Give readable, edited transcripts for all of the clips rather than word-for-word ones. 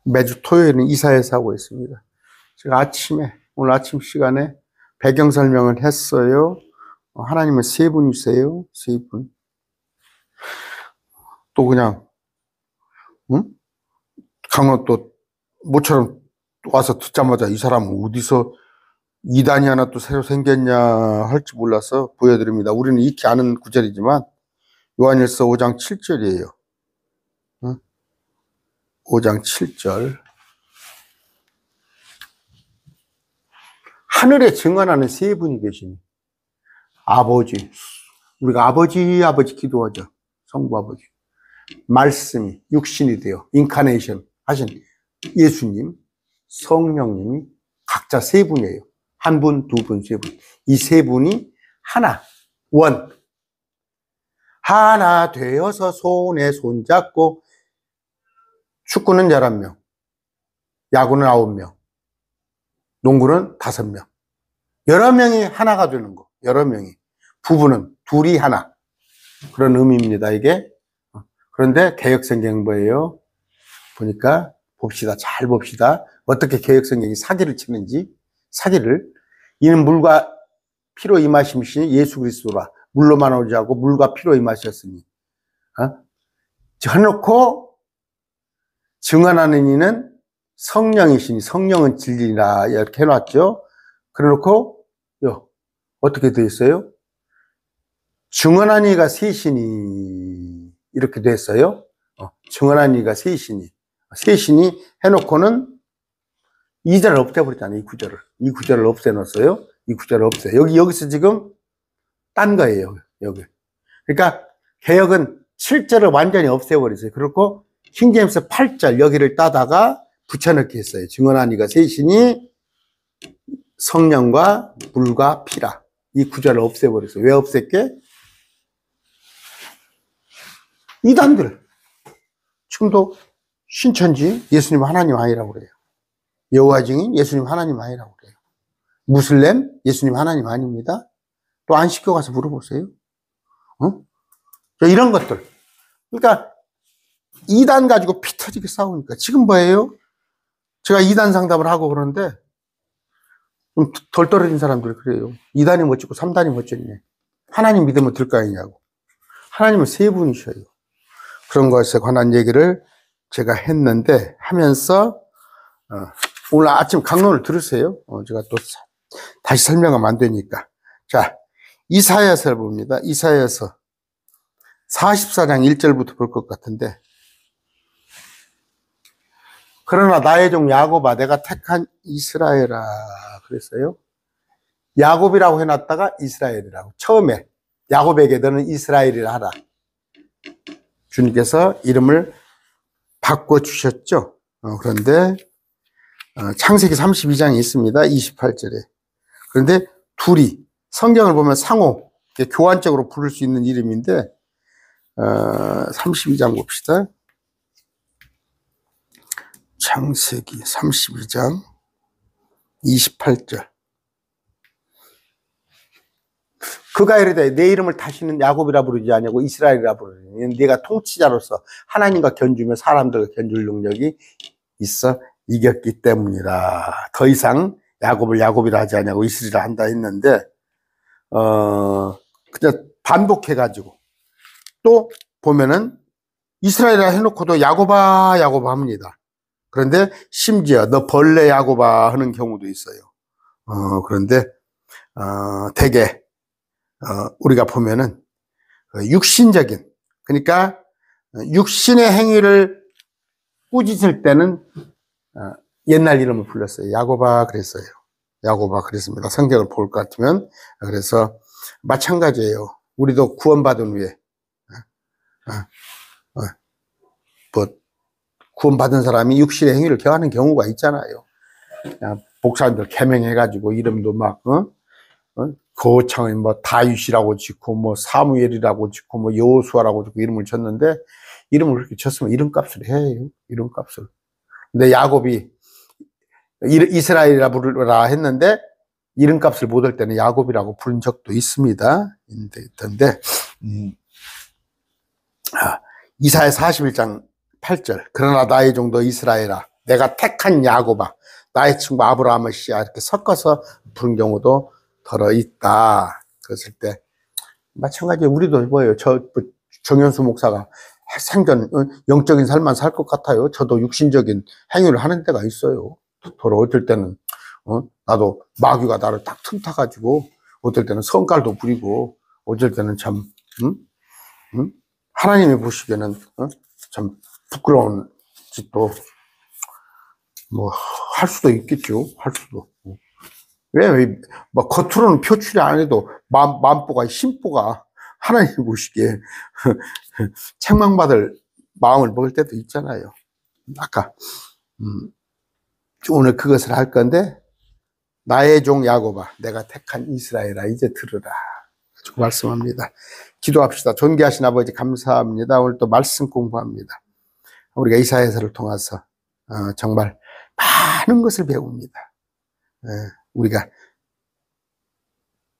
매주 토요일은 이사야서 하고 있습니다. 제가 오늘 아침 시간에 배경 설명을 했어요. 하나님은 세 분이세요. 세 분. 또 그냥, 강원 또 모처럼 와서 듣자마자 이 사람은 어디서 이단이 하나 또 새로 생겼냐 할지 몰라서 보여드립니다. 우리는 익히 아는 구절이지만 요한일서 5장 7절이에요. 5장 7절. 하늘에 증언하는 세 분이 계시니 아버지, 우리가 아버지 기도하죠. 성부 아버지. 말씀이 육신이 되어 인카네이션 하신 예수님, 성령님이 각자 세 분이에요. 한 분, 두 분, 세 분. 이 세 분이 하나, 원. 하나 되어서 손에 손잡고 축구는 11명, 야구는 9명, 농구는 5명. 여러 명이 하나가 되는 거. 여러 명이. 부부는 둘이 하나. 그런 의미입니다, 이게. 그런데 개역성경보예요. 보니까 봅시다. 잘 봅시다. 어떻게 개역성경이 사기를 치는지. 사기를. 이는 물과 피로 임하심이신 예수 그리스도라. 물로만 오지 않고 물과 피로 임하셨으니. 해놓고 증언하는 이는 성령이시니 성령은 진리라 이렇게 해놨죠. 그래놓고 어떻게 되어 있어요? 증언한 이가 셋이니 이렇게 됐어요. 증언한 이가 셋이니 해놓고는 2절을 없애버렸잖아요. 이 구절을 없애놨어요. 이 구절을 없애요. 여기서 지금 딴 거예요. 여기. 그러니까 개역은 7절을 완전히 없애버렸어요. 그렇고 킹제임스 8절 여기를 따다가 붙여넣기 했어요. 증언한 이가 셋이니 성령과 물과 피라. 이 구절을 없애버렸어요. 왜 없앴게? 이단들. 지금도 신천지 예수님 하나님 아니라고 그래요. 여호와 증인 예수님 하나님 아니라고 그래요. 무슬림 예수님 하나님 아닙니다. 또 안 시켜가서 물어보세요. 이런 것들. 그러니까 이단 가지고 피 터지게 싸우니까 지금 뭐예요? 제가 이단 상담을 하고 그러는데 좀 덜 떨어진 사람들이 그래요. 2단이 멋지고 3단이 멋졌네. 하나님 믿으면 될 거 아니냐고. 하나님은 세 분이셔요. 그런 것에 관한 얘기를 제가 했는데 하면서 오늘 아침 강론을 들으세요. 제가 또 다시 설명하면 안 되니까. 자, 이사야서를 봅니다. 이사야서 44장 1절부터 볼 것 같은데 그러나 나의 종 야곱아 내가 택한 이스라엘아 그랬어요. 야곱이라고 해놨다가 이스라엘이라고. 처음에 야곱에게 너는 이스라엘이라 하라. 주님께서 이름을 바꿔주셨죠. 그런데 창세기 32장에 있습니다. 28절에. 그런데 둘이 성경을 보면 상호 교환적으로 부를 수 있는 이름인데 32장 봅시다. 창세기 32장 28절. 그가 이르되 내 이름을 다시는 야곱이라 부르지 아니하고 이스라엘이라 부르니 네가 통치자로서 하나님과 견주며 사람들과 견줄 능력이 있어 이겼기 때문이라. 더 이상 야곱을 야곱이라 하지 아니하고 이스라엘이라 한다 했는데 그냥 반복해가지고 또 보면은 이스라엘이라 해놓고도 야곱아 야곱아 합니다. 그런데 심지어 너 벌레 야곱아 하는 경우도 있어요. 그런데 대개 우리가 보면은 육신적인, 그러니까 육신의 행위를 꾸짖을 때는 옛날 이름을 불렀어요. 야곱아 그랬어요. 야곱아 그랬습니다. 성경을 볼 것 같으면. 그래서 마찬가지예요. 우리도 구원받은 후에 구원받은 사람이 육신의 행위를 경하는 경우가 있잖아요. 목사님들 개명해가지고 이름도 막 거창은 뭐 다윗이라고 짓고 뭐 사무엘이라고 짓고 뭐 여호수아라고 짓고 이름을 쳤는데 이름을 그렇게 쳤으면 이름값을 해요. 이름값을. 근데 야곱이 이스라엘이라 부르라 했는데 이름값을 못 할 때는 야곱이라고 부른 적도 있습니다. 있던데 이사야 41장 8절. 그러나 나의 종도 이스라엘아 내가 택한 야곱아, 나의 친구 아브라함의 씨야, 이렇게 섞어서 부른 경우도 들어있다. 그랬을 때 마찬가지로 우리도 뭐예요? 정현수 목사가 생전 영적인 삶만 살 것 같아요. 저도 육신적인 행위를 하는 때가 있어요. 더러 어떨 때는 나도 마귀가 나를 딱 틈타가지고 어떨 때는 성깔도 부리고 어쩔 때는 참 하나님이 보시기에는 참 부끄러운 짓도 뭐 할 수도 있겠죠. 할 수도. 왜 뭐 겉으로는 표출이 안 해도 마음보가 심보가 하나님이 보시기에 책망받을 마음을 먹을 때도 있잖아요. 아까 오늘 그것을 할 건데, 나의 종 야곱아, 내가 택한 이스라엘아, 이제 들으라. 말씀합니다. 기도합시다. 존귀하신 아버지 감사합니다. 오늘 또 말씀 공부합니다. 우리가 이사야서를 통해서 정말 많은 것을 배웁니다. 우리가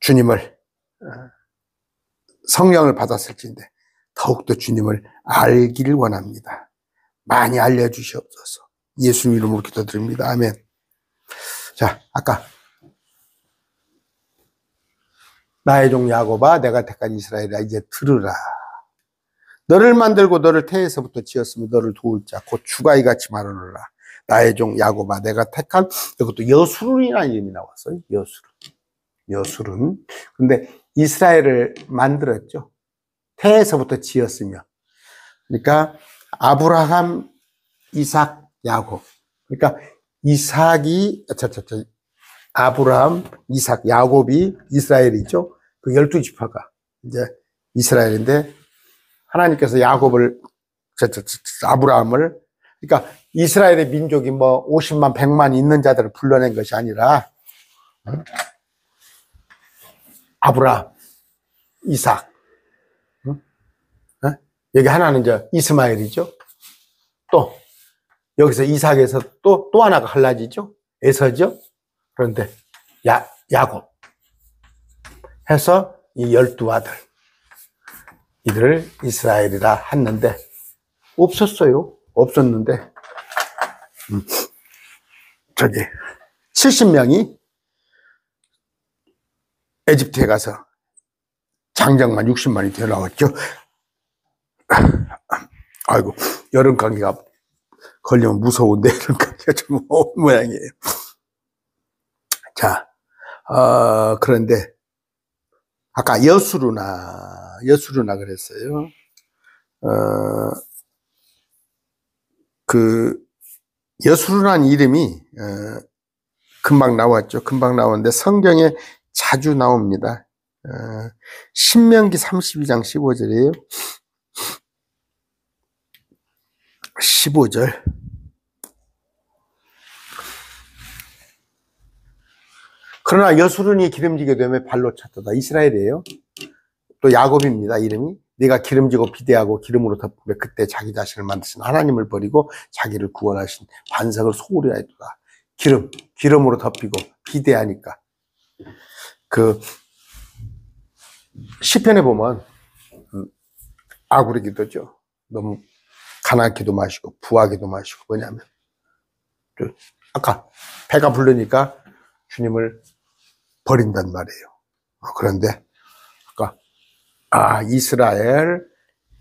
주님을 성령을 받았을진데 더욱더 주님을 알기를 원합니다. 많이 알려주시옵소서. 예수님 이름으로 기도드립니다. 아멘. 자, 아까 나의 종 야곱아, 내가 택한 이스라엘아, 이제 들으라. 너를 만들고 너를 태에서부터 지었으며 너를 도울 자 곧 주가이 같이 말하노라. 나의 종 야곱아, 내가 택한, 이것도 여수룬이라는 이름이 나왔어요. 여수룬. 근데 이스라엘을 만들었죠. 태에서부터 지었으며. 그러니까 아브라함, 이삭, 야곱. 그러니까 아브라함, 이삭, 야곱이 이스라엘이죠. 그 12지파가 이제 이스라엘인데, 하나님께서 야곱을, 아브라함을, 그러니까 이스라엘의 민족이 뭐 50만, 100만 있는 자들을 불러낸 것이 아니라, 아브라함, 이삭, 여기 하나는 이제 이스마엘이죠. 또, 여기서 이삭에서 또 하나가 갈라지죠. 에서죠. 그런데, 야곱. 해서 이 12아들. 이들을 이스라엘이라 했는데, 없었어요. 없었는데, 70명이 에집트에 가서 장정만 60만이 되어 나왔죠. 아이고, 여름 감기가 걸리면 무서운데, 여름 감기가 좀 온 모양이에요. 자, 그런데, 아까 여수루나 그랬어요. 여수루라는 이름이, 금방 나왔죠. 금방 나오는데 성경에 자주 나옵니다. 신명기 32장 15절이에요. 15절. 그러나 여수룬이 기름지게 되면 발로 찼도다. 이스라엘이에요. 또 야곱입니다. 이름이. 네가 기름지고 비대하고 기름으로 덮으며 그때 자기 자신을 만드신 하나님을 버리고 자기를 구원하신 반석을 소홀히 하였도다. 기름으로 덮이고 비대하니까. 시편에 보면 아구리 기도죠. 너무 가난하기도 마시고 부하기도 마시고. 뭐냐면 아까 배가 부르니까 주님을 버린단 말이에요. 그런데 아까 이스라엘,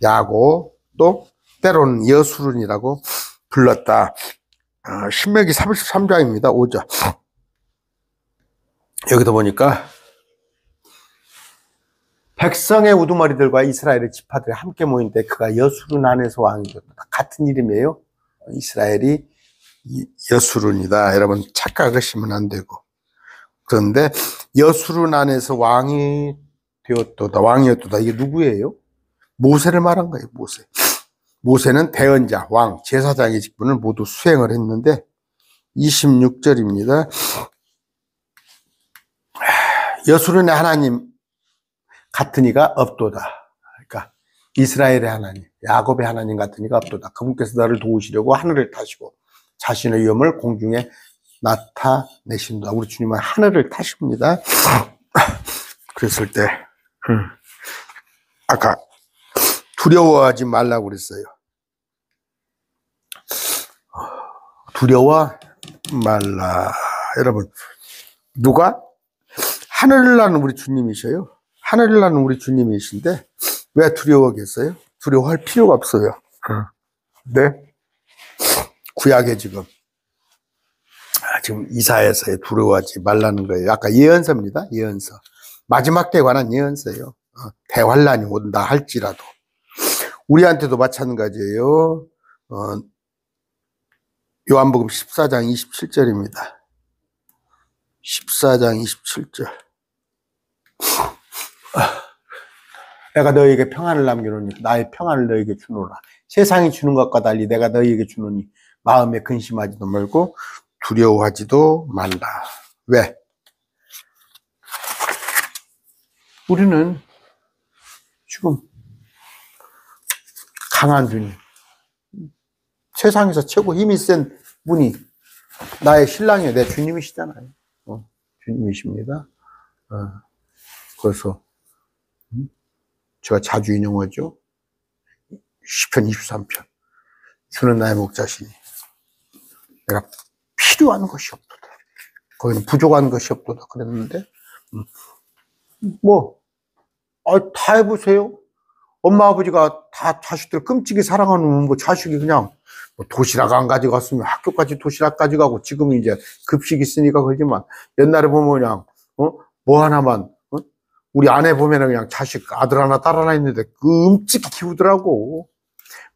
야곱, 또 때로는 여수룬이라고 불렀다. 신명기 33장입니다. 5절. 여기도 보니까 백성의 우두머리들과 이스라엘의 지파들이 함께 모인데 그가 여수룬 안에서 왕이 되었다. 같은 이름이에요. 이스라엘이 여수룬이다. 여러분 착각하시면 안 되고. 그런데 여수룬 안에서 왕이 되었도다. 왕이었도다. 이게 누구예요? 모세를 말한 거예요. 모세는 대언자, 왕, 제사장의 직분을 모두 수행을 했는데 26절입니다. 여수룬의 하나님 같은 이가 없도다. 그러니까 이스라엘의 하나님, 야곱의 하나님 같은 이가 없도다. 그분께서 너를 도우시려고 하늘을 타시고 자신의 위엄을 공중에 나타내신다. 우리 주님은 하늘을 타십니다. 그랬을 때 아까 두려워하지 말라고 그랬어요. 두려워 말라. 여러분, 누가? 하늘을 나는 우리 주님이셔요. 하늘을 나는 우리 주님이신데 왜 두려워하겠어요? 두려워할 필요가 없어요. 네? 구약에 지금 이사야서에 두려워하지 말라는 거예요. 아까 예언서입니다. 예언서. 마지막 때에 관한 예언서예요. 대환란이 온다 할지라도. 우리한테도 마찬가지예요. 요한복음 14장 27절입니다. 14장 27절. 내가 너희에게 평안을 남겨놓으니 나의 평안을 너희에게 주노라. 세상이 주는 것과 달리 내가 너희에게 주노니 마음에 근심하지도 말고 두려워하지도 말라. 왜? 우리는 지금 강한 주님, 세상에서 최고 힘이 센 분이 나의 신랑이에요. 내 주님이시잖아요. 주님이십니다. 그래서 제가 자주 인용하죠. 시편 23편. 주는 나의 목자시니 내가 필요한 것이 없도다. 거기는 부족한 것이 없도다 그랬는데 다 해보세요. 엄마 아버지가 다 자식들 끔찍이 사랑하는 자식이 그냥 도시락 안 가져갔으면 학교까지 도시락 가져가고 지금은 이제 급식 있으니까 그러지만 옛날에 보면 그냥 뭐 하나만 우리 아내 보면은 그냥 자식 아들 하나 딸 하나 있는데 끔찍이 키우더라고.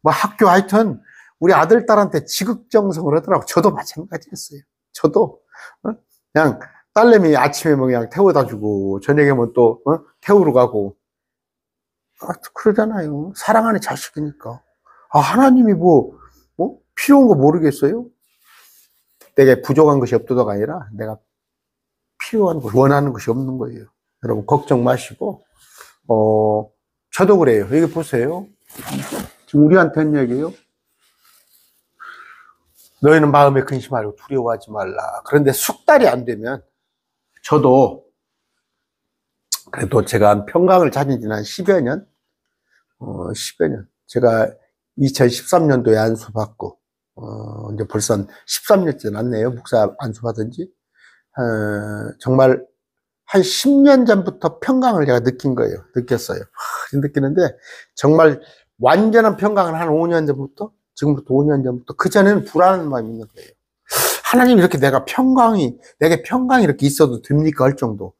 학교 하여튼 우리 아들 딸한테 지극정성을 하더라고. 저도 마찬가지였어요. 저도 그냥 딸내미 아침에 그냥 태워다 주고 저녁에면 또 태우러 가고 그러잖아요. 사랑하는 자식이니까. 하나님이 필요한 거 모르겠어요? 내게 부족한 것이 없도다가 아니라 내가 필요한 것, 원하는 것이 없는 거예요. 여러분 걱정 마시고 저도 그래요. 여기 보세요. 지금 우리한테 한 얘기예요. 너희는 마음에 근심 말고 두려워하지 말라. 그런데 숙달이 안 되면 저도 그래도 제가 한 평강을 가진 지는 한 10여 년? 10여 년. 제가 2013년도에 안수받고 이제 벌써 한 13년째 났네요. 목사 안수받은 지. 정말 한 10년 전부터 평강을 제가 느낀 거예요. 느꼈어요. 느끼는데 정말 완전한 평강을 한 5년 전부터, 지금부터 5년 전부터, 그전에는 불안한 마음이 있는 거예요. 하나님 이렇게 내게 평강이 이렇게 있어도 됩니까? 할 정도.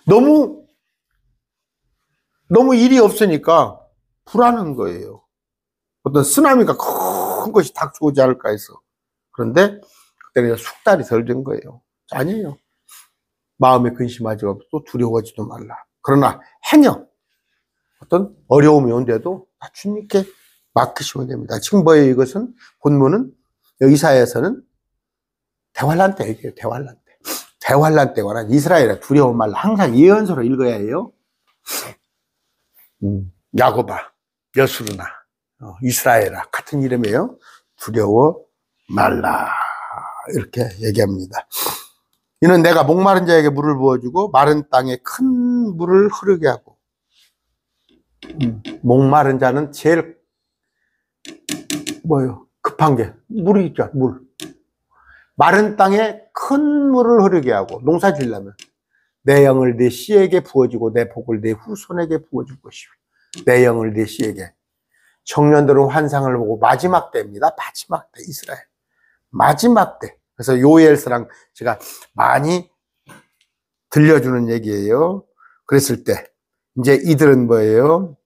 너무 일이 없으니까 불안한 거예요. 어떤 쓰나미가 큰 것이 닥쳐오지 않을까 해서. 그런데 그때는 숙달이 덜 된 거예요. 아니에요. 마음에 근심하지 말고 두려워하지도 말라. 그러나 행여 어떤 어려움이 온데도 다 주님께 맡기시면 됩니다. 지금 뭐예요? 이것은 본문은 이사야에서는 대환란 때 얘기해요. 대환란 때. 대환란 때 관한 이스라엘의 두려움 말라. 항상 예언서로 읽어야 해요. 야곱아, 여수르나, 이스라엘아 같은 이름이에요. 두려워 말라. 이렇게 얘기합니다. 이는 내가 목마른 자에게 물을 부어주고 마른 땅에 큰 물을 흐르게 하고. 목마른 자는 제일 급한 게 물이 있죠. 물. 마른 땅에 큰 물을 흐르게 하고 농사 지으려면 내 영을 내 씨에게 부어주고 내 복을 내 후손에게 부어줄 것이요. 내 영을 내 씨에게. 청년들은 환상을 보고 마지막 때입니다. 마지막 때 이스라엘. 마지막 때. 그래서 요엘서랑 제가 많이 들려주는 얘기예요. 그랬을 때 이제 이들은 뭐예요?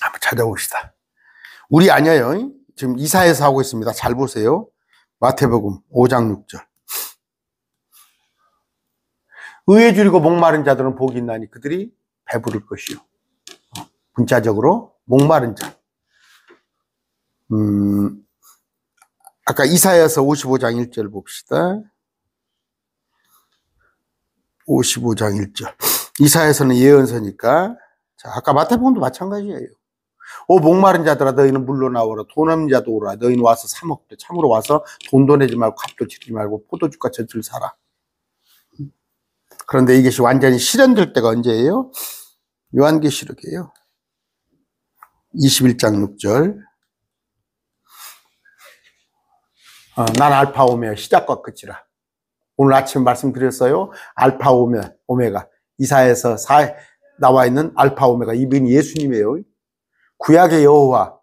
한번 찾아봅시다. 우리 아니에요. 지금 이사야서 하고 있습니다. 잘 보세요. 마태복음 5장 6절. 의에 줄이고 목마른 자들은 복이 있나니 그들이 배부를 것이요. 문자적으로 목마른 자. 아까 이사야서 55장 1절 봅시다. 55장 1절. 이사야서는 예언서니까. 자, 아까 마태복음도 마찬가지예요. 오 목마른 자들아 너희는 물로 나오라. 돈 없는 자도 오라. 너희는 와서 사 먹되. 참으로 와서 돈도 내지 말고 값도 치르지 말고 포도주과 젖을 사라. 그런데 이것이 완전히 실현될 때가 언제예요? 요한계시록이에요. 21장 6절. 난 알파 오메가 시작과 끝이라. 오늘 아침 말씀드렸어요. 알파 오메가. 이사야에서 나와 있는 알파 오메가. 이분이 예수님이에요. 구약의 여호와가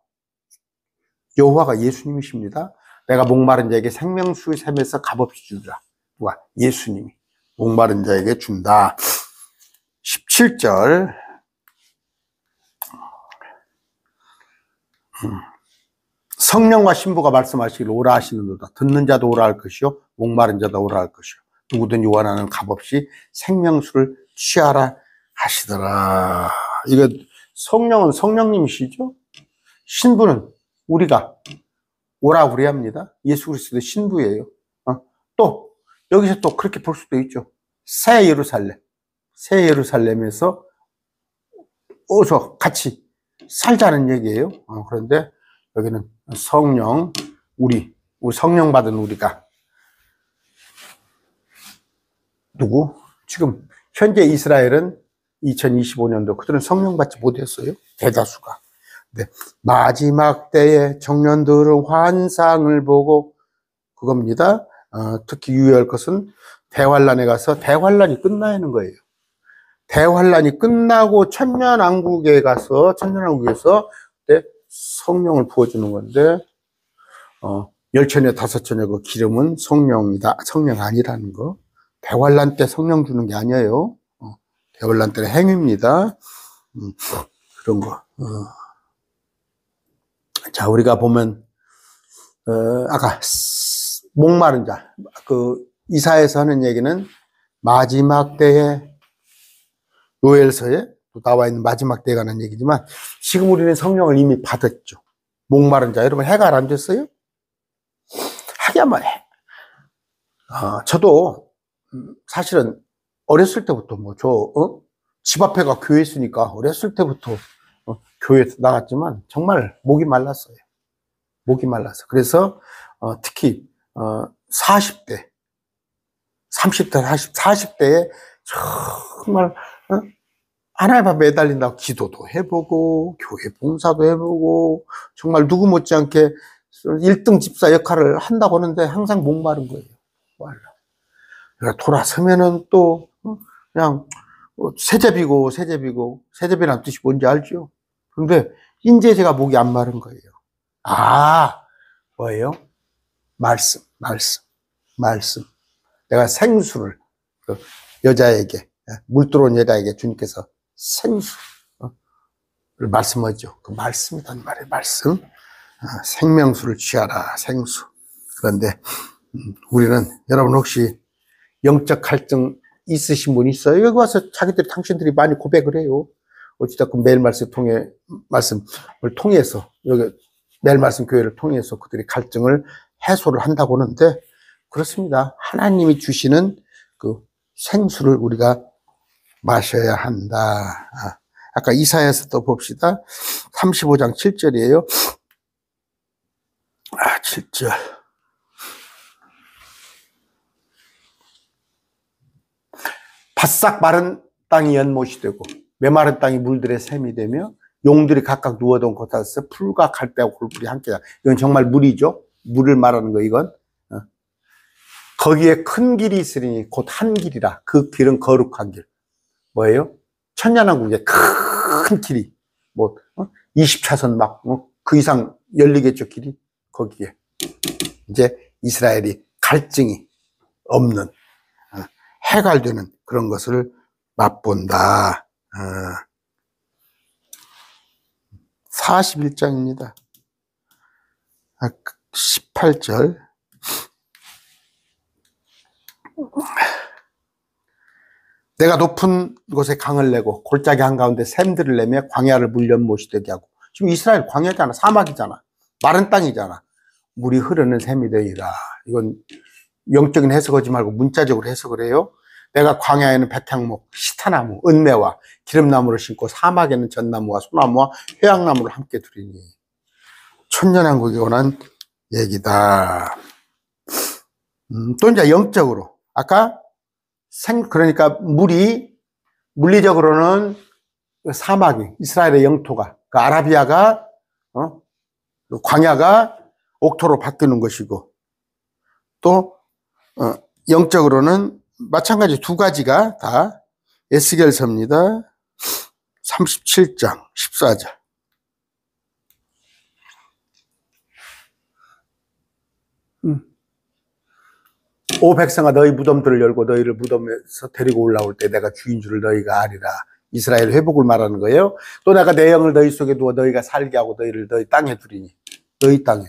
예수님이십니다. 내가 목마른 자에게 생명수의 샘에서 값없이 주리라. 누가? 예수님이 목마른 자에게 준다. 17절. 성령과 신부가 말씀하시기를 오라 하시는도다. 듣는 자도 오라 할 것이요 목마른 자도 오라 할 것이요 누구든지 원하는 값없이 생명수를 취하라 하시더라. 이거 성령은 성령님이시죠? 신부는 우리가 오라 그래야 합니다. 예수 그리스도 신부예요. 또 여기서 또 그렇게 볼 수도 있죠. 새 예루살렘에서 어서 같이 살자는 얘기예요. 그런데 여기는 성령, 우리 성령 받은 우리가 누구? 지금 현재 이스라엘은 2025년도 그들은 성령 받지 못했어요. 대다수가. 네. 마지막 때에 청년들은 환상을 보고 그겁니다. 특히 유의할 것은 대환란에 가서 대환란이 끝나야 하는 거예요. 대환란이 끝나고 천년왕국에서 네, 성령을 부어주는 건데, 열처녀, 다섯처녀 그 기름은 성령이다. 성령 아니라는 거. 대환란 때 성령 주는 게 아니에요. 대환란 때는 행위입니다. 그런 거. 자, 우리가 보면, 아까, 목마른 자. 이사야에서 하는 얘기는 마지막 때에, 요엘서에 나와 있는 마지막 때에 관한 얘기지만, 지금 우리는 성령을 이미 받았죠. 목마른 자. 여러분, 해가 안 됐어요? 하기야만 해. 저도, 사실은, 어렸을 때부터 집 앞에가 교회였으니까, 어렸을 때부터, 교회에 나갔지만, 정말 목이 말랐어요. 목이 말라서. 그래서, 특히, 40대, 30대, 40대에 정말, 하나님 앞에 매달린다고 기도도 해보고, 교회 봉사도 해보고, 정말 누구 못지않게 1등 집사 역할을 한다고 하는데 항상 목마른 거예요. 그러니까 돌아서면은 또, 그냥, 세제비라는 뜻이 뭔지 알죠? 그런데, 이제 제가 목이 안 마른 거예요. 뭐예요? 말씀. 내가 생수를, 여자에게, 물 들어온 여자에게 주님께서 생수를 말씀하죠. 그 말씀이란 말이에요, 말씀. 생명수를 취하라, 생수. 그런데, 우리는, 여러분 혹시 영적 갈등 있으신 분 있어요? 여기 와서 당신들이 많이 고백을 해요. 어찌됐건 매일 말씀을 통해서, 여기 매일 말씀 교회를 통해서 그들이 갈등을 해소를 한다고 하는데, 그렇습니다. 하나님이 주시는 그 생수를 우리가 마셔야 한다. 아까 이사야에서 또 봅시다. 35장 7절이에요. 7절. 바싹 마른 땅이 연못이 되고 메마른 땅이 물들의 샘이 되며 용들이 각각 누워던 곳에서 풀과 갈대와 골풀이 함께다. 이건 정말 물이죠. 물을 말하는 거 이건. 거기에 큰 길이 있으니 곧 한 길이라. 그 길은 거룩한 길. 뭐예요? 천년왕국에 큰 길이. 20차선 그 이상 열리겠죠, 길이. 거기에. 이제 이스라엘이 갈증이 없는, 해갈되는 그런 것을 맛본다. 41장입니다. 18절. 내가 높은 곳에 강을 내고 골짜기 한가운데 샘들을 내며 광야를 물연못이 되게 하고. 지금 이스라엘 광야잖아. 사막이잖아. 마른 땅이잖아. 물이 흐르는 샘이 되리라. 이건 영적인 해석하지 말고 문자적으로 해석을 해요. 내가 광야에는 백향목, 시타나무, 은매와 기름나무를 심고 사막에는 전나무와 소나무와 회양나무를 함께 두리니. 천년왕국에 관한 얘기다. 또 이제 영적으로. 아까 그러니까 물리적으로는 사막이, 이스라엘의 영토가, 그 아라비아가, 그 광야가 옥토로 바뀌는 것이고, 또 영적으로는 마찬가지 두 가지가 다 에스겔서입니다. 37장 14절. 오 백성아, 너희 무덤들을 열고 너희를 무덤에서 데리고 올라올 때 내가 주인 줄을 너희가 아리라. 이스라엘 회복을 말하는 거예요. 또 내가 내 영을 너희 속에 두어 너희가 살게 하고 너희를 너희 땅에 두리니. 너희 땅에.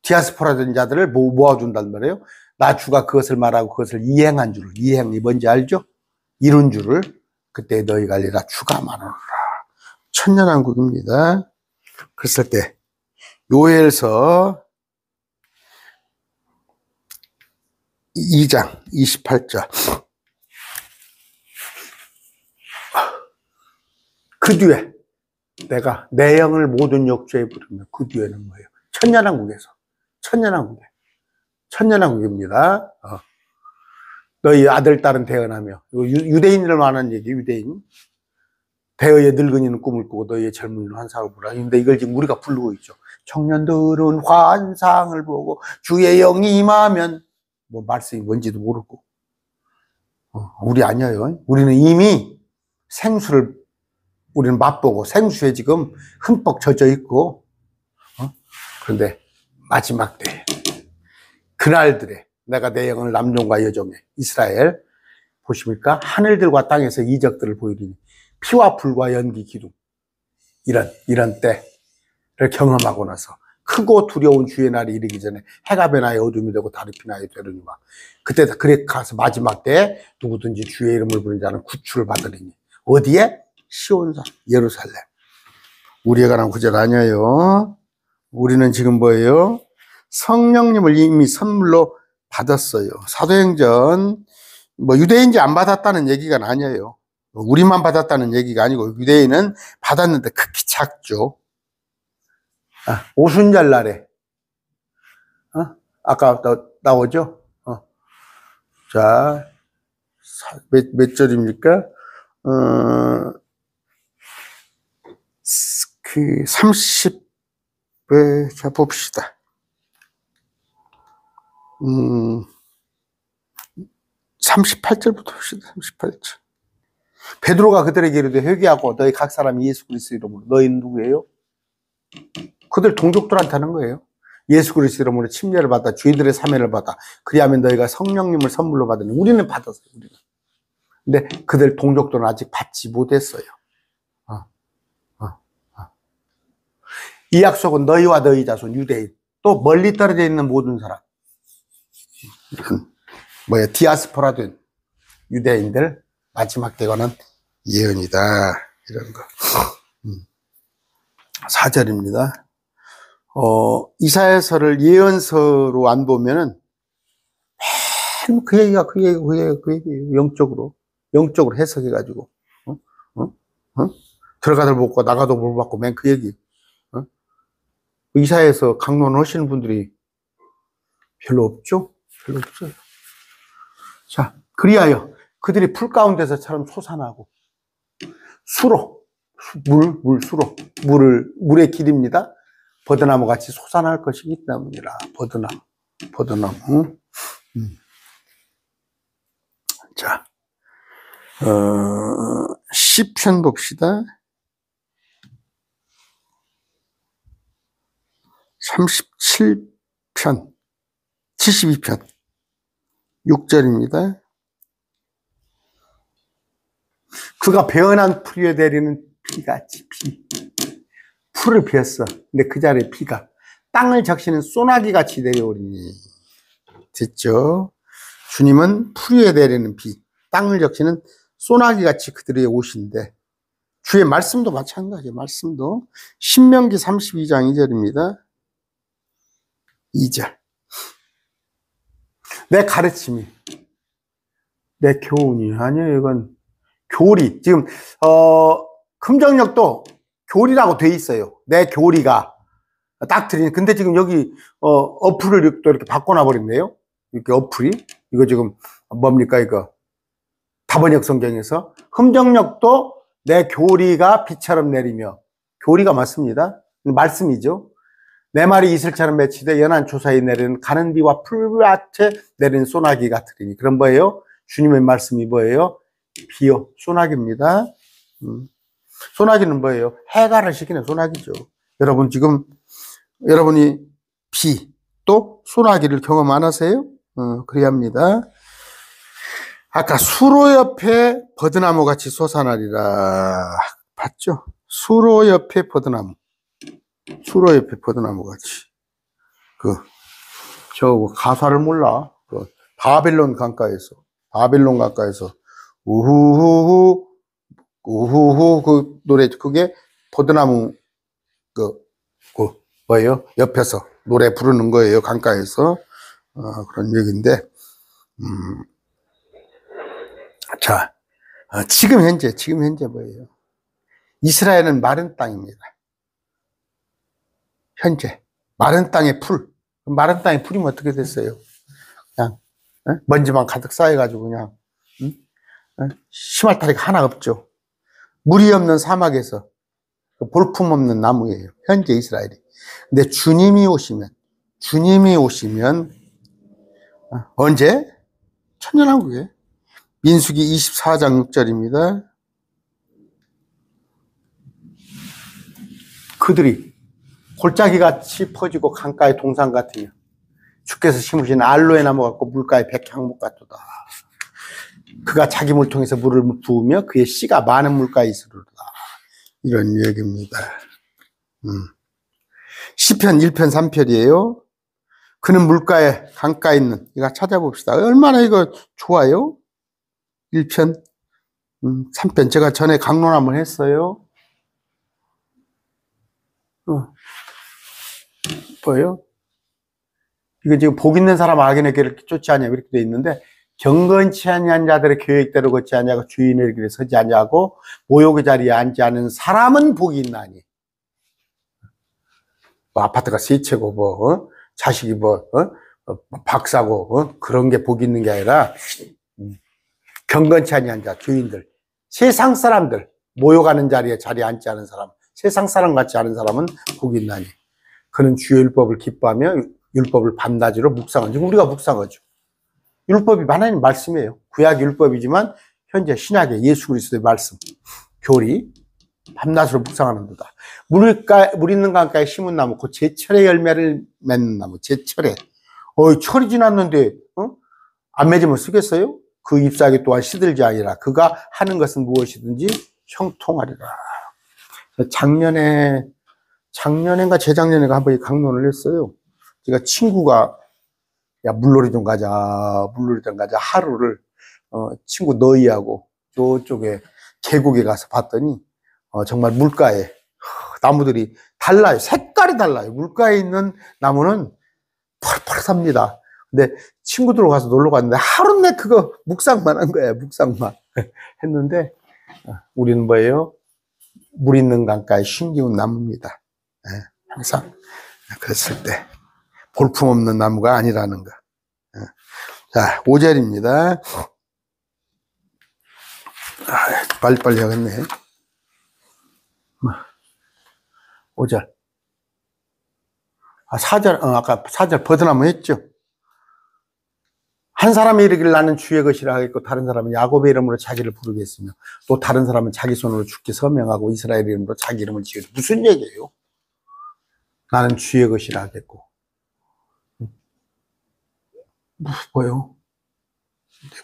디아스포라 된 자들을 모아준단 말이에요. 나 주가 그것을 말하고 그것을 이행한 줄을. 이행이 뭔지 알죠? 이룬 줄을 그때 너희가 알리라. 주가 말하노라. 천년왕국입니다. 그랬을 때 요엘서 2장 28절. 그 뒤에 내가 내 영을 모든 역주에 부르며 그 뒤에는 뭐예요? 천년왕국에서. 천년왕국입니다. 너희 아들, 딸은 대언하며. 유대인을 말하는 얘기, 유대인. 대어의 늙은이는 꿈을 꾸고 너희의 젊은이는 환상을 보라. 근데 이걸 지금 우리가 부르고 있죠. 청년들은 환상을 보고 주의 영이 임하면 뭐 말씀이 뭔지도 모르고. 우리 아니에요. 우리는 이미 생수를 우리는 맛보고 생수에 지금 흠뻑 젖어 있고. 그런데 마지막 때 그날들에 내가 내 영을 남종과 여종에 이스라엘 보십니까? 하늘들과 땅에서 이적들을 보이리니 피와 불과 연기 기둥 이런 때를 경험하고 나서 크고 두려운 주의 날이 이르기 전에 해가 변하여 어둠이 되고 달이 피나여 되느니와 그때 그래 가서 마지막 때 누구든지 주의 이름을 부르는 자는 구출을 받으리니. 어디에? 시온산 예루살렘. 우리에 관한 구절 아니에요. 우리는 지금 뭐예요? 성령님을 이미 선물로 받았어요. 사도행전 뭐 유대인지 안 받았다는 얘기가 아니에요. 우리만 받았다는 얘기가 아니고 유대인은 받았는데 극히 작죠. 오순절 날에 아까 나오죠. 자, 몇 절입니까? 그 30에 자 봅시다. 38절부터 봅시다. 38절. 베드로가 그들에게 이르되 회개하고 너희 각 사람이 예수 그리스도 이름으로. 너희는 누구예요? 그들 동족들한테 하는 거예요. 예수 그리스도 이름으로 침례를 받아 죄들의 사면을 받아 그리하면 너희가 성령님을 선물로 받으니. 우리는 받았어요. 우리는. 근데 그들 동족들은 아직 받지 못했어요. 이 약속은 너희와 너희 자손 유대인 또 멀리 떨어져 있는 모든 사람 디아스포라 된 유대인들 마지막 때 관한 예언이다. 이런 거. 4절입니다. 이사야서를 예언서로 안 보면은 맨 그 얘기가 영적으로 해석해가지고 들어가도 못 받고 나가도 못 받고 맨 그 얘기. 이사야서 강론 하시는 분들이 별로 없죠? 별로 없어요. 자, 그리하여 그들이 풀 가운데서처럼 솟아나고 수로 물의 길입니다. 버드나무 같이 솟아날 것이기 때문이라. 버드나무. 자, 시편 봅시다. 37편, 72편, 6절입니다. 그가 베어난 풀 위에 내리는 피같이 풀을 베었어. 근데 그 자리에 피가 땅을 적시는 소나기같이 내려오리니. 됐죠? 주님은 풀 위에 내리는 피, 땅을 적시는 소나기같이 그들의 옷인데 주의 말씀도 마찬가지예요. 말씀도 신명기 32장 2절입니다. 2절. 내 가르침이, 내 교훈이 아니에요. 이건 교리. 지금 금정역도 교리라고 돼 있어요. 내 교리가 닥트린. 근데 지금 여기 어플을 또 이렇게 바꿔놔 버렸네요. 이렇게 어플이. 이거 지금 뭡니까 이거? 다번역 성경에서 금정역도 내 교리가 비처럼 내리며. 교리가 맞습니다. 말씀이죠. 네 마리 이슬처럼 맺히되 연한 조사에 내리는 가는 비와 풀밭에 내리는 소나기 같으리니. 그럼 뭐예요? 주님의 말씀이 뭐예요? 비요, 소나기입니다. 소나기는 뭐예요? 해가를 시키는 소나기죠. 여러분 지금 여러분이 비 또 소나기를 경험 안 하세요? 그래야 합니다. 아까 수로 옆에 버드나무 같이 솟아나리라 봤죠? 수로 옆에 버드나무, 수로 옆에 버드나무 같이. 저 가사를 몰라. 바벨론 강가에서 우후후후 우후후 그 노래, 그게 버드나무 뭐예요? 옆에서 노래 부르는 거예요, 강가에서. 그런 얘기인데, 자, 지금 현재 뭐예요? 이스라엘은 마른 땅입니다. 현재. 마른 땅의 풀. 마른 땅의 풀이면 어떻게 됐어요? 그냥, 먼지만 가득 쌓여가지고 그냥, 씨말타리가 하나 없죠. 물이 없는 사막에서 볼품 없는 나무예요. 현재 이스라엘이. 근데 주님이 오시면, 언제? 천년왕국에. 민수기 24장 6절입니다. 그들이 골짜기같이 퍼지고 강가의 동산 같으며 주께서 심으신 알로에 나무 같고 물가의 백향목 같도다. 그가 자기 물통에서 물을 부으며 그의 씨가 많은 물가에 있으리로다. 이런 얘기입니다. 시편 1편 3편이에요. 그는 물가에 강가에 있는, 이거 찾아봅시다. 얼마나 이거 좋아요? 1편 3편 제가 전에 강론 한번 했어요. 뭐예요? 이거 지금 복 있는 사람 악인의 길을 쫓지 않냐 이렇게 돼 있는데, 경건치 아니한 자들의 계획대로 걷지 아니하고 주인의 길에 서지 아니하고 모욕의 자리에 앉지 않은 사람은 복이 있나니. 뭐 아파트가 세 채고 자식이 박사고 그런 게 복이 있는 게 아니라, 경건치 아니한 자, 주인들, 세상 사람들, 모욕하는 자리에 앉지 않은 사람, 세상 사람 같지 않은 사람은 복이 있나니. 그는 주의 율법을 기뻐하며 율법을 밤낮으로 묵상하죠. 우리가 묵상하죠. 율법이 하나님 말씀이에요. 구약이 율법이지만 현재 신약의 예수 그리스도의 말씀, 교리, 밤낮으로 묵상하는도다. 물 있는 강가에 심은 나무, 그 제철의 열매를 맺는 나무, 제철에. 철이 지났는데 안 맺으면 쓰겠어요? 그 잎사귀 또한 시들지 아니라 그가 하는 것은 무엇이든지 형통하리라. 작년인가 재작년인가 한번 강론을 했어요. 제가 친구가 야 물놀이 좀 가자 하루를 친구 너희하고 저쪽에 계곡에 가서 봤더니 정말 물가에 나무들이 달라요. 색깔이 달라요. 물가에 있는 나무는 펄펄합니다. 근데 친구들 가서 놀러 갔는데 하루 내 그거 묵상만 한 거예요. 묵상만 했는데, 우리는 뭐예요? 물 있는 강가에 심기운 나무입니다. 항상 그랬을 때 볼품 없는 나무가 아니라는 거. 자, 5절입니다. 빨리빨리 하겠네. 5절. 4절, 아까 4절 버드나무 했죠? 한 사람이 이르기를 나는 주의 것이라 하겠고 다른 사람은 야곱의 이름으로 자기를 부르겠으며 또 다른 사람은 자기 손으로 주께 서명하고 이스라엘 이름으로 자기 이름을 지으겠다. 무슨 얘기예요? 나는 주의 것이라 하겠고. 뭐요?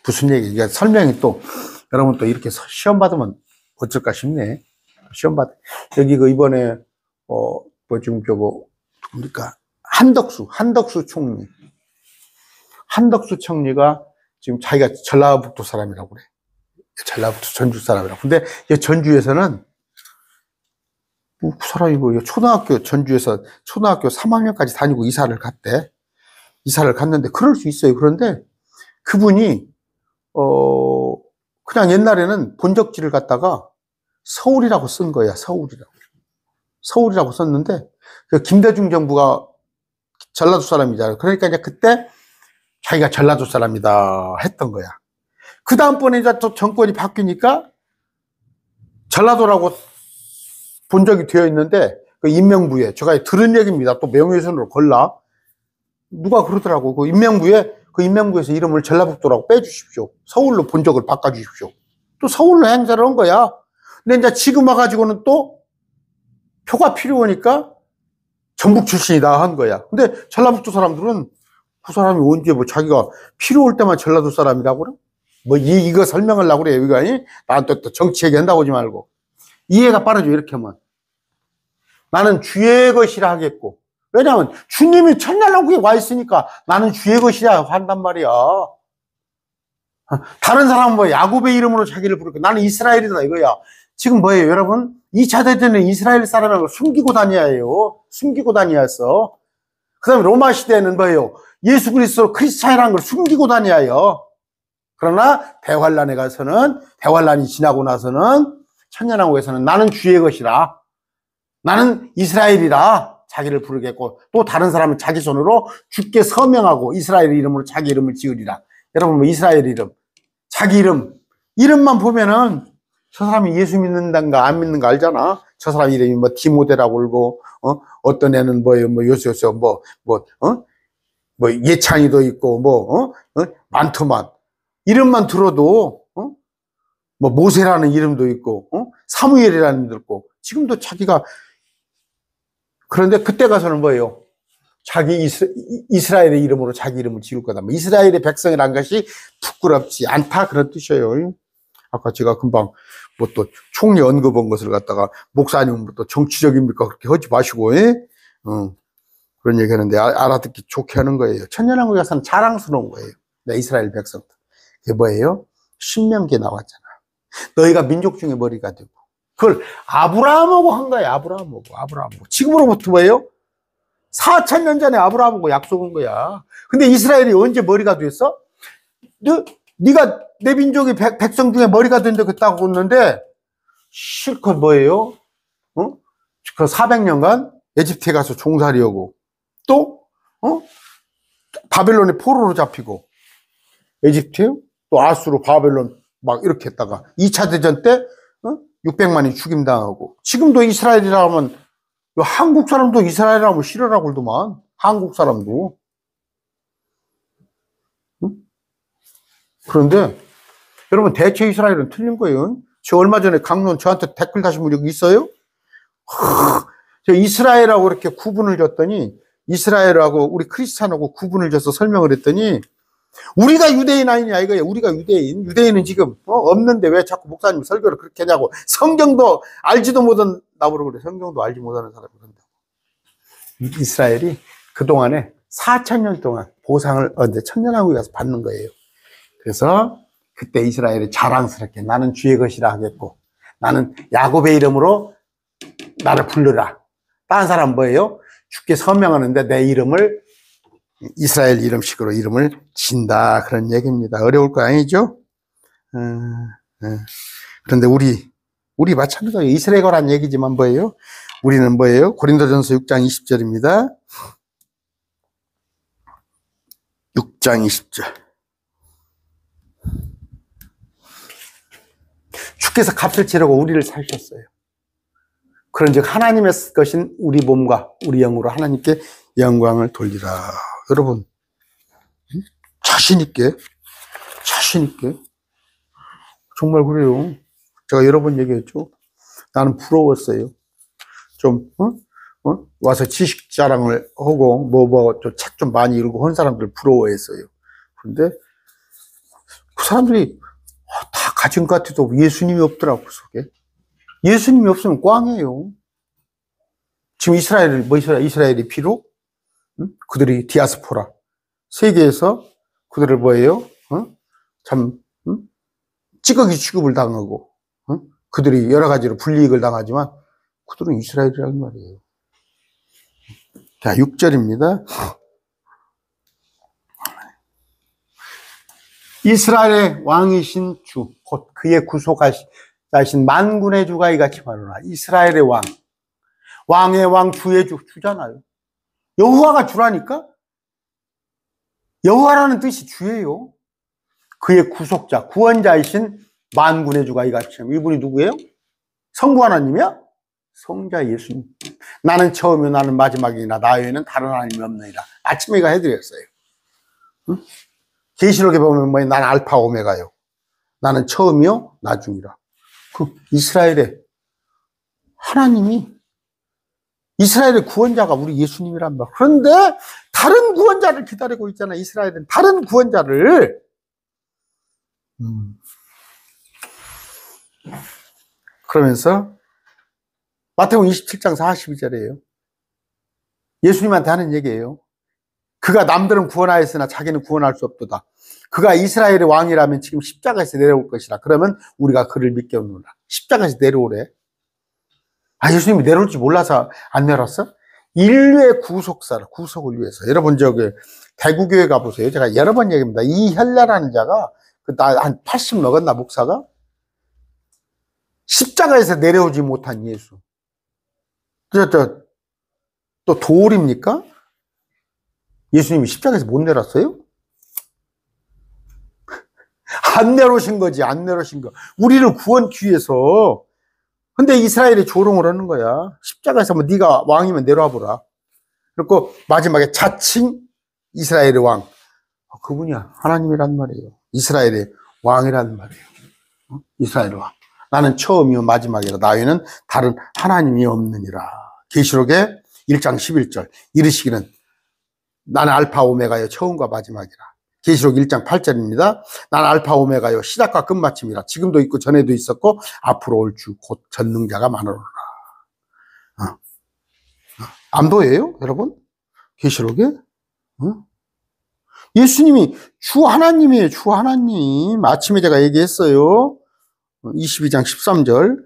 무슨 얘기? 그러니까 설명이 또 여러분 또 이렇게 시험 받으면 어쩔까 싶네. 시험 받. 여기 이번에 지금 뭡니까? 한덕수 총리. 한덕수 총리가 지금 자기가 전라북도 사람이라고 그래. 전라북도 전주 사람이라고. 근데 전주에서는 그 사람이 전주에서 초등학교 3학년까지 다니고 이사를 갔대. 이사를 갔는데 그럴 수 있어요. 그런데 그분이 그냥 옛날에는 본적지를 갖다가 서울이라고 쓴 거야. 서울이라고 썼는데 김대중 정부가 전라도 사람이잖아요. 그러니까 이제 그때 자기가 전라도 사람이다 했던 거야. 그 다음번에 이제 또 정권이 바뀌니까 전라도라고 본적이 되어 있는데 그 인명부에, 제가 들은 얘기입니다. 또 명예훼손으로 걸라. 누가 그러더라고. 그 인명부에서 이름을 전라북도라고 빼주십시오. 서울로 본적을 바꿔주십시오. 또 서울로 행사를 한 거야. 근데 이제 지금 와가지고는 또 표가 필요하니까 전북 출신이다 한 거야. 근데 전라북도 사람들은 그 사람이 언제 뭐 자기가 필요 올 때만 전라도 사람이라고 그래? 뭐 이거 설명하려고 그래. 이거 아니? 나한테 또 정치 얘기한다고 하지 말고. 이해가 빠르죠. 이렇게 하면. 나는 주의 것이라 하겠고. 왜냐하면 주님이 천년왕국에 와 있으니까 나는 주의 것이라 한단 말이야. 다른 사람은 뭐 야곱의 이름으로 자기를 부르고 나는 이스라엘이다 이거야. 지금 뭐예요 여러분? 2차 대전에 이스라엘 사람이라는 걸 숨기고 다녀야 해요. 숨기고 다녀야했어. 그 다음에 로마 시대에는 뭐예요? 예수 그리스도 크리스찬이라는 걸 숨기고 다녀야 해요. 그러나 대환란에 가서는, 대환란이 지나고 나서는 천년왕국에서는 나는 주의 것이라, 나는 이스라엘이라 자기를 부르겠고, 또 다른 사람은 자기 손으로 주께 서명하고 이스라엘 이름으로 자기 이름을 지으리라. 여러분 뭐 이스라엘 이름, 자기 이름만 보면은 저 사람이 예수 믿는다는가 안 믿는가 알잖아. 저 사람 이름이 뭐 디모데라고 그러고, 어떤 애는 뭐예요, 뭐 요새요, 뭐 예찬이도 있고, 많더만. 이름만 들어도, 뭐 모세라는 이름도 있고, 사무엘이라는 이름도 있고, 지금도 자기가, 그런데 그때 가서는 뭐예요? 자기 이스라엘의 이름으로 자기 이름을 지을 거다. 뭐 이스라엘의 백성이라는 것이 부끄럽지 않다. 그런 뜻이에요. 아까 제가 금방 뭐 또 총리 언급한 것을 갖다가 목사님은 또 정치적입니까? 그렇게 하지 마시고, 그런 얘기 하는데 알아듣기 좋게 하는 거예요. 천년왕국에 가서는 자랑스러운 거예요. 네, 이스라엘 백성들. 그게 뭐예요? 신명기에 나왔잖아. 너희가 민족 중에 머리가 되고. 그걸 아브라함하고 한 거야. 아브라함하고. 지금으로부터 뭐예요? 4,000년 전에 아브라함하고 약속한 거야. 근데 이스라엘이 언제 머리가 됐어? 네가 내 민족이 백성 중에 머리가 된다 그랬다고 했는데 실컷 뭐예요? 그 400년간 에집트에 가서 종살이하고 또 바벨론의 포로로 잡히고 에집트 또 아수르 바벨론 막 이렇게 했다가 2차 대전 때 600만이 죽임당하고 지금도 이스라엘이라 하면 한국 사람도 이스라엘이라 하면 싫어라고 그러더만. 한국 사람도. 그런데 여러분 대체 이스라엘은 틀린 거예요. 저 얼마 전에 강론 저한테 댓글 다신 분 여기 있어요? 저 이스라엘하고 이렇게 구분을 줬더니 이스라엘하고 우리 크리스찬하고 구분을 줘서 설명을 했더니 우리가 유대인 아니냐 이거예요. 우리가 유대인은 지금 없는데 왜 자꾸 목사님 설교를 그렇게 하냐고. 성경도 알지도 못한 나보고 그래. 성경도 알지 못하는 사람이 그런다고. 이스라엘이 그동안에 4,000년 동안 보상을 천년왕국에 가서 받는 거예요. 그래서 그때 이스라엘이 자랑스럽게 나는 주의 것이라 하겠고 나는 야곱의 이름으로 나를 부르라. 다른 사람 뭐예요? 주께 서명하는데 내 이름을 이스라엘 이름식으로 이름을 진다. 그런 얘기입니다. 어려울 거 아니죠? 그런데 우리 마찬가지예요. 이스라엘이란 얘기지만 뭐예요? 우리는 뭐예요? 고린도전서 6장 20절입니다. 6장 20절. 주께서 값을 치르고 우리를 사셨어요. 그런즉 하나님의 것인 우리 몸과 우리 영으로 하나님께 영광을 돌리라. 여러분 자신 있게 정말 그래요. 제가 여러 번 얘기했죠. 나는 부러웠어요. 좀 와서 지식 자랑을 하고 책 좀 많이 읽고 한 사람들 부러워했어요. 그런데 그 사람들이 다 가진 것 같아도 예수님이 없더라고. 그 속에 예수님이 없으면 꽝이에요. 지금 이스라엘이 비록 그들이 디아스포라 세계에서 그들을 뭐예요? 참 찌꺼기 취급을 당하고 그들이 여러 가지로 불이익을 당하지만 그들은 이스라엘이라는 말이에요. 자, 6절입니다. 이스라엘의 왕이신 주, 곧 그의 구속하신 만군의 주가 이같이 말하노라. 이스라엘의 왕, 왕의 왕, 주의 주잖아요. 여호와가 주라니까? 여호와라는 뜻이 주예요. 그의 구속자, 구원자이신 만군의 주가 이같이. 이분이 누구예요? 성부 하나님이야? 성자 예수님. 나는 처음이요 나는 마지막이나 나 외에는 다른 하나님이 없느니라. 아침에가 해드렸어요. 응? 계시록에 보면 뭐 나는 알파 오메가요. 나는 처음이요 나중이라. 그 이스라엘의 하나님이 이스라엘의 구원자가 우리 예수님이란 말. 그런데 다른 구원자를 기다리고 있잖아. 이스라엘은 다른 구원자를. 그러면서 마태복음 27장 42절이에요. 예수님한테 하는 얘기예요. 그가 남들은 구원하였으나 자기는 구원할 수 없도다. 그가 이스라엘의 왕이라면 지금 십자가에서 내려올 것이라. 그러면 우리가 그를 믿겠노라. 십자가에서 내려오래. 아, 예수님이 내려올 줄 몰라서 안 내려왔어? 인류의 구속을 위해서. 여러분, 저기, 대구교회 가보세요. 제가 여러 번 얘기합니다. 이 헬라라는 자가, 한 80 먹었나, 목사가? 십자가에서 내려오지 못한 예수. 또 도울입니까? 예수님이 십자가에서 못 내렸어요? 안 내려오신 거지, 안 내려오신 거. 우리를 구원기 위해서. 근데 이스라엘이 조롱을 하는 거야. 십자가에서 뭐 네가 왕이면 내려와 보라. 그리고 마지막에 자칭 이스라엘의 왕. 그분이야. 하나님이란 말이에요. 이스라엘의 왕이란 말이에요. 이스라엘의 왕. 나는 처음이요 마지막이라. 나에는 다른 하나님이 없느니라. 계시록의 1장 11절. 이르시기는 나는 알파 오메가요 처음과 마지막이라. 계시록 1장 8절입니다. 난 알파 오메가요 시작과 끝마침이라. 지금도 있고 전에도 있었고 앞으로 올 주 곧 전능자가 많으로라. 안 보여요 여러분? 계시록에? 예수님이 주 하나님이에요. 주 하나님. 아침에 제가 얘기했어요. 22장 13절.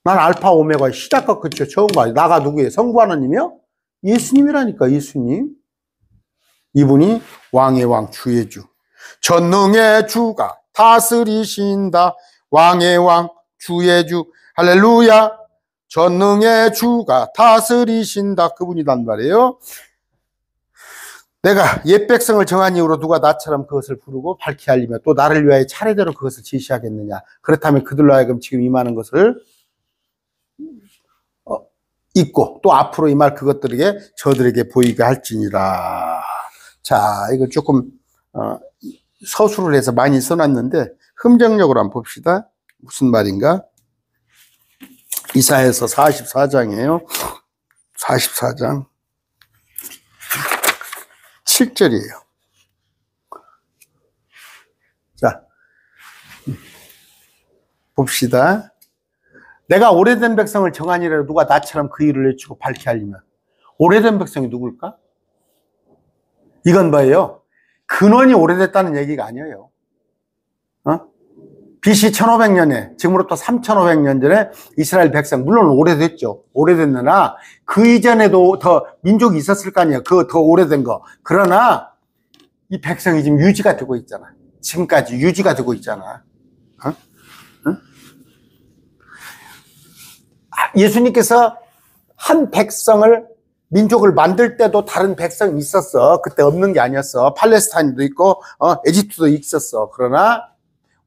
난 알파 오메가의 시작과 끝이요 처음과. 나가 누구예요? 성부 하나님이요? 예수님이라니까. 예수님. 이분이 왕의 왕 주의 주, 전능의 주가 다스리신다. 왕의 왕 주의 주. 할렐루야. 전능의 주가 다스리신다. 그분이란 말이에요. 내가 옛 백성을 정한 이후로 누가 나처럼 그것을 부르고 밝히 알리며 또 나를 위하여 차례대로 그것을 제시하겠느냐. 그렇다면 그들로 하여금 지금 임하는 것을 있고 또 앞으로 임할 그것들에게 저들에게 보이게 할지니라. 자, 이거 조금 서술을 해서 많이 써놨는데 흠정력으로 한번 봅시다. 무슨 말인가? 이사야서 44장이에요. 44장 7절이에요. 자, 봅시다. 내가 오래된 백성을 정하니라. 누가 나처럼 그 일을 외치고 밝히 알리면. 오래된 백성이 누굴까? 이건 뭐예요? 근원이 오래됐다는 얘기가 아니에요. BC 1500년에 지금으로부터 3500년 전에 이스라엘 백성, 물론 오래됐죠. 오래됐느나 그 이전에도 더 민족이 있었을 거 아니에요. 그 더 오래된 거. 그러나 이 백성이 지금 유지가 되고 있잖아. 지금까지 유지가 되고 있잖아. 예수님께서 한 백성을, 민족을 만들 때도 다른 백성이 있었어. 그때 없는 게 아니었어. 팔레스타인도 있고 에집트도 있었어. 그러나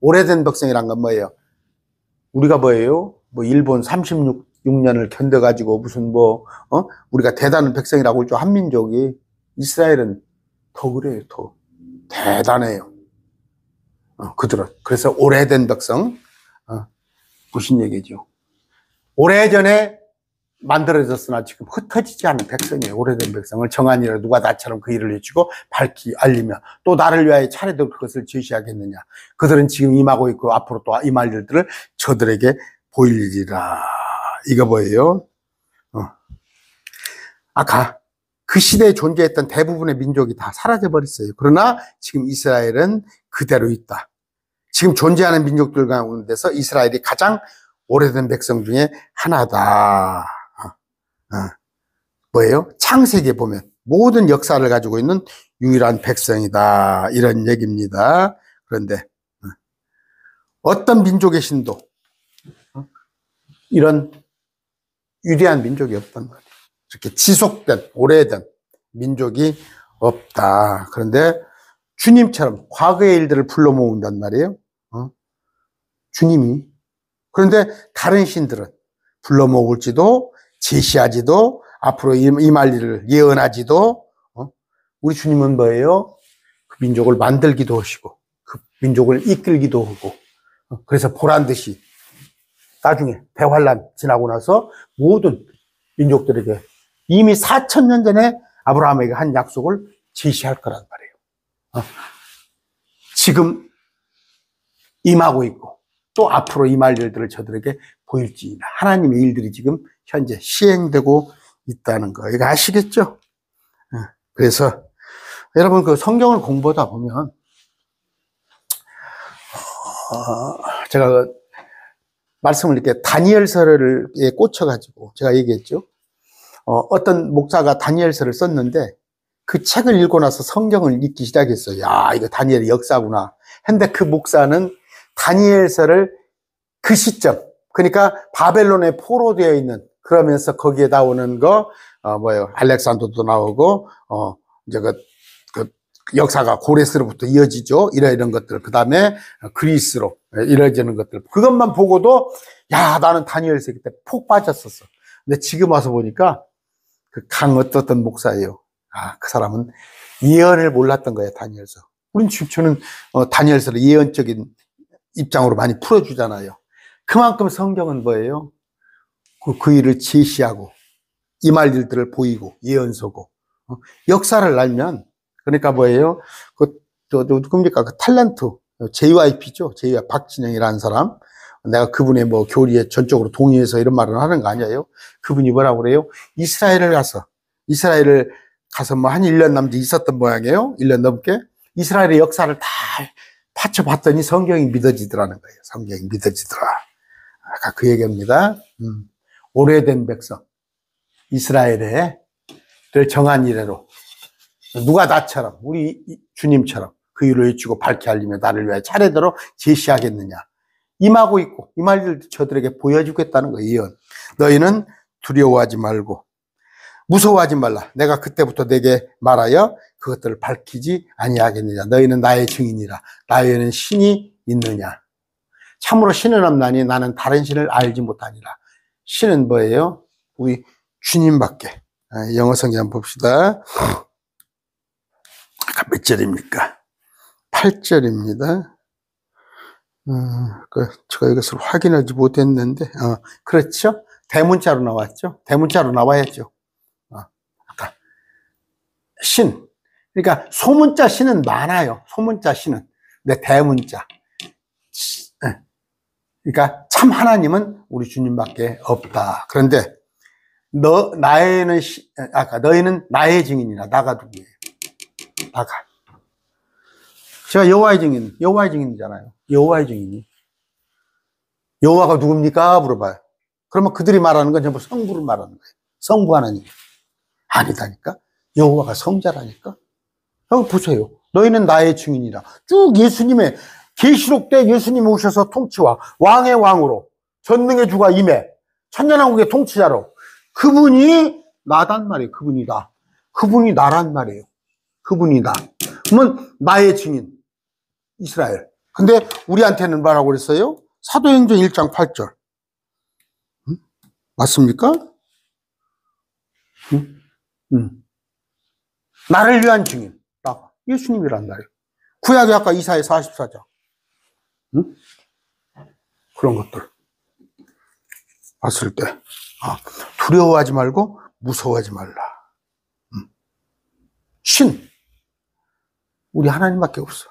오래된 백성이란 건 뭐예요? 우리가 뭐예요? 뭐 일본 36년을 견뎌가지고 무슨 우리가 대단한 백성이라고 그러죠. 한민족이. 이스라엘은 더 그래요. 더 대단해요. 그들은. 그래서 오래된 백성. 무슨 얘기죠? 오래전에 만들어졌으나 지금 흩어지지 않은 백성이에요. 오래된 백성을 정하니라. 누가 나처럼 그 일을 외치고 밝히 알리며 또 나를 위하여 차례대로 그것을 제시하겠느냐. 그들은 지금 임하고 있고 앞으로 또 임할 일들을 저들에게 보이리라. 이거 뭐예요? 아까 그 시대에 존재했던 대부분의 민족이 다 사라져버렸어요. 그러나 지금 이스라엘은 그대로 있다. 지금 존재하는 민족들 가운데서 이스라엘이 가장 오래된 백성 중에 하나다. 뭐예요? 창세기에 보면 모든 역사를 가지고 있는 유일한 백성이다. 이런 얘기입니다. 그런데 어떤 민족의 신도 이런 위대한 민족이 없단 말이에요. 이렇게 지속된 오래된 민족이 없다. 그런데 주님처럼 과거의 일들을 불러 모은단 말이에요. 주님이 그런데 다른 신들은 불러 모을지도, 제시하지도, 앞으로 임할 일을 예언하지도, 우리 주님은 뭐예요? 그 민족을 만들기도 하시고, 그 민족을 이끌기도 하고, 그래서 보란 듯이 나중에 대환란 지나고 나서 모든 민족들에게 이미 4,000년 전에 아브라함에게 한 약속을 제시할 거란 말이에요. 지금 임하고 있고 또 앞으로 임할 일들을 저들에게 보일지니라. 하나님의 일들이 지금 현재 시행되고 있다는 거 이거 아시겠죠? 그래서 여러분 그 성경을 공부하다 보면 제가 말씀을 이렇게 다니엘서에 꽂혀가지고 제가 얘기했죠. 어떤 목사가 다니엘서를 썼는데 그 책을 읽고 나서 성경을 읽기 시작했어요. 야, 이거 다니엘의 역사구나. 근데 그 목사는 다니엘서를 그 시점, 그러니까 바벨론에 포로되어 있는, 그러면서 거기에 나오는 거, 알렉산더도 나오고, 이제 그 역사가 고레스로부터 이어지죠. 이런 것들. 그 다음에 그리스로 이어지는 것들. 그것만 보고도, 야, 나는 다니엘서 그때 폭 빠졌었어. 근데 지금 와서 보니까 그 어떤 목사예요. 그 사람은 예언을 몰랐던 거예요, 다니엘서. 우린 저는 다니엘서를 예언적인 입장으로 많이 풀어주잖아요. 그만큼 성경은 뭐예요? 그 일을 제시하고, 임할 일들을 보이고, 예언서고, 역사를 알면, 그러니까 뭐예요? 누굽니까? 그 탤런트, JYP죠? JYP, 박진영이라는 사람. 내가 그분의 교리에 전적으로 동의해서 이런 말을 하는 거 아니에요? 그분이 뭐라고 그래요? 이스라엘을 가서 한 1년 남짓 있었던 모양이에요. 1년 넘게. 이스라엘의 역사를 다 파쳐봤더니 성경이 믿어지더라는 거예요. 성경이 믿어지더라. 아까 그 얘기입니다. 오래된 백성, 이스라엘을 정한 이래로 누가 나처럼, 우리 주님처럼 그 일을 외치고 밝게 알리며 나를 위하여 차례대로 제시하겠느냐. 임하고 있고, 임할 일을 저들에게 보여주겠다는 거예요. 예언. 너희는 두려워하지 말고 무서워하지 말라. 내가 그때부터 내게 말하여 그것들을 밝히지 아니하겠느냐. 너희는 나의 증인이라. 나에는 신이 있느냐. 참으로 신은 없나니 나는 다른 신을 알지 못하니라. 신은 뭐예요? 우리 주님밖에. 영어 성경 한번 봅시다. 아까 몇 절입니까? 8절입니다. 제가 이것을 확인하지 못했는데, 그렇죠? 대문자로 나왔죠? 대문자로 나와야죠. 아까 신. 그러니까 소문자 신은 많아요. 소문자 신은. 근데 대문자. 그러니까 참 하나님은 우리 주님밖에 없다. 그런데 너희는 나의 증인이라. 나가 누구예요? 나가. 제가 여호와의 증인이잖아요. 여호와의 증인이. 여호와가 누굽니까? 물어봐요. 그러면 그들이 말하는 건 전부 성부를 말하는 거예요. 성부 하나님. 아니다니까? 여호와가 성자라니까? 한번 보세요. 너희는 나의 증인이라. 쭉 예수님의 계시록 때 예수님이 오셔서 통치와 왕의 왕으로 전능의 주가 임해 천년왕국의 통치자로 그분이 나단 말이에요. 그분이 나. 그분이 나란 말이에요. 그분이 나. 그러면 나의 증인 이스라엘. 근데 우리한테는 뭐라고 그랬어요? 사도행전 1장 8절. 맞습니까? 나를 위한 증인. 나가. 예수님이란 말이에요. 구약의 아까 이사야 44장. 그런 것들 봤을 때 두려워하지 말고 무서워하지 말라. 신. 우리 하나님밖에 없어.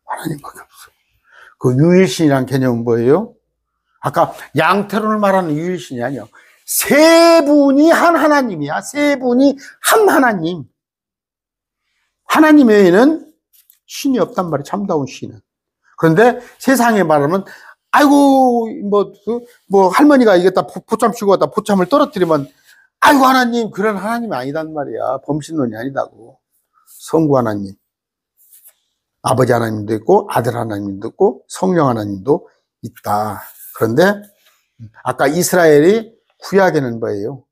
하나님밖에 없어. 그 유일신이란 개념은 뭐예요? 아까 양태론을 말하는 유일신이 아니야. 세 분이 한 하나님이야. 세 분이 한 하나님. 하나님 외에는 신이 없단 말이야. 참다운 신은. 그런데 세상에 말하면 아이고 할머니가 이겼다 보참 치고 왔다 보참을 떨어뜨리면 아이고 하나님, 그런 하나님이 아니단 말이야. 범신론이 아니다고. 성부 하나님, 아버지 하나님도 있고 아들 하나님도 있고 성령 하나님도 있다. 그런데 아까 이스라엘이 구약에는 뭐예요?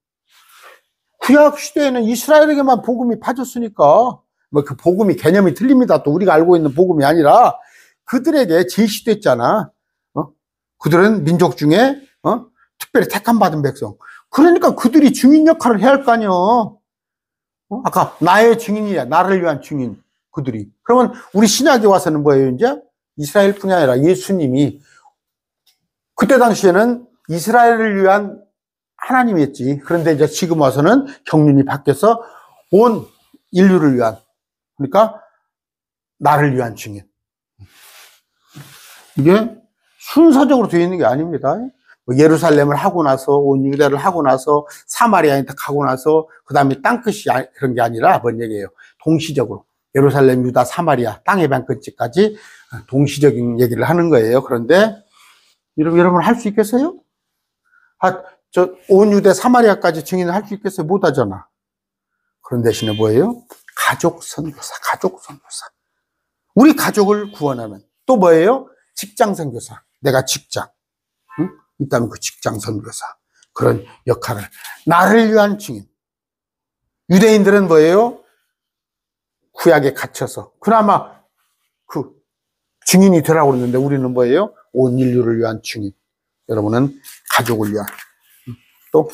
구약 시대에는 이스라엘에게만 복음이 파졌으니까 그 복음이 개념이 틀립니다. 또 우리가 알고 있는 복음이 아니라 그들에게 제시됐잖아. 그들은 민족 중에 특별히 택함 받은 백성. 그러니까 그들이 증인 역할을 해야 할 거 아니요. 아까 나의 증인이야. 나를 위한 증인. 그들이. 그러면 우리 신약에 와서는 뭐예요, 이제? 이스라엘뿐이 아니라 예수님이 그때 당시에는 이스라엘을 위한 하나님이었지. 그런데 이제 지금 와서는 경륜이 바뀌어서 온 인류를 위한, 그러니까 나를 위한 증인. 이게 순서적으로 되어 있는 게 아닙니다. 예루살렘을 하고 나서, 온 유대를 하고 나서, 사마리아에 가고 나서, 그 다음에 땅끝이 그런 게 아니라 뭔 얘기예요? 동시적으로. 예루살렘, 유다, 사마리아, 땅의 반 끝까지 동시적인 얘기를 하는 거예요. 그런데, 여러분 할 수 있겠어요? 온 유대, 사마리아까지 증인을 할 수 있겠어요? 못 하잖아. 그런 대신에 뭐예요? 가족 선교사, 가족 선교사. 우리 가족을 구원하는. 또 뭐예요? 직장 선교사. 내가 직장. 응? 있다면 그 직장 선교사. 그런 역할을. 나를 위한 증인. 유대인들은 뭐예요? 구약에 갇혀서. 그나마 그 증인이 되라고 그러는데 우리는 뭐예요? 온 인류를 위한 증인. 여러분은 가족을 위한. 또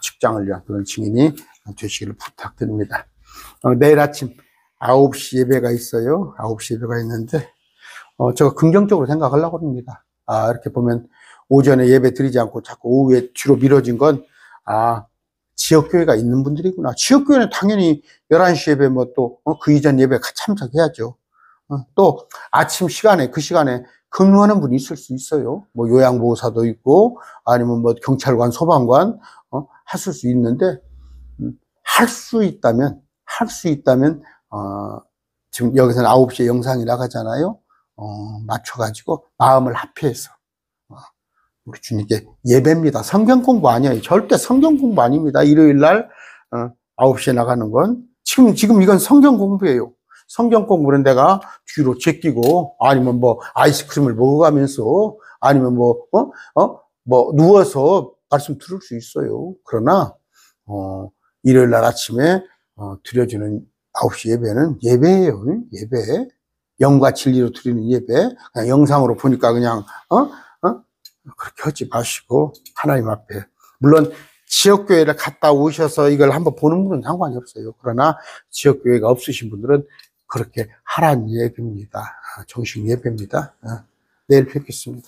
직장을 위한 그런 증인이 되시기를 부탁드립니다. 내일 아침 9시 예배가 있어요. 9시 예배가 있는데 제가 긍정적으로 생각하려고 합니다. 이렇게 보면 오전에 예배 드리지 않고 자꾸 오후에 뒤로 미뤄진 건 지역교회가 있는 분들이구나. 지역교회는 당연히 11시 예배 또 그 이전 예배 참석해야죠. 또 아침 시간에 그 시간에 근무하는 분이 있을 수 있어요. 뭐 요양보호사도 있고 아니면 뭐 경찰관, 소방관 하실 수 있는데 할 수 있다면 지금 여기서는 9시에 영상이 나가잖아요. 맞춰가지고 마음을 합해서 우리 주님께 예배입니다. 성경 공부 아니에요. 절대 성경 공부 아닙니다. 일요일 날 9시에 나가는 건 지금 이건 성경 공부예요. 성경 공부는 내가 뒤로 제끼고 아니면 뭐 아이스크림을 먹어가면서 아니면 뭐 누워서 말씀 들을 수 있어요. 그러나 일요일 날 아침에 드려지는 9시 예배는 예배예요. 예배. 영과 진리로 드리는 예배. 그냥 영상으로 보니까 그냥 그렇게 하지 마시고 하나님 앞에. 물론 지역교회를 갔다 오셔서 이걸 한번 보는 분은 상관이 없어요. 그러나 지역교회가 없으신 분들은 그렇게 하라는 얘기입니다. 정식 예배입니다. 내일 뵙겠습니다.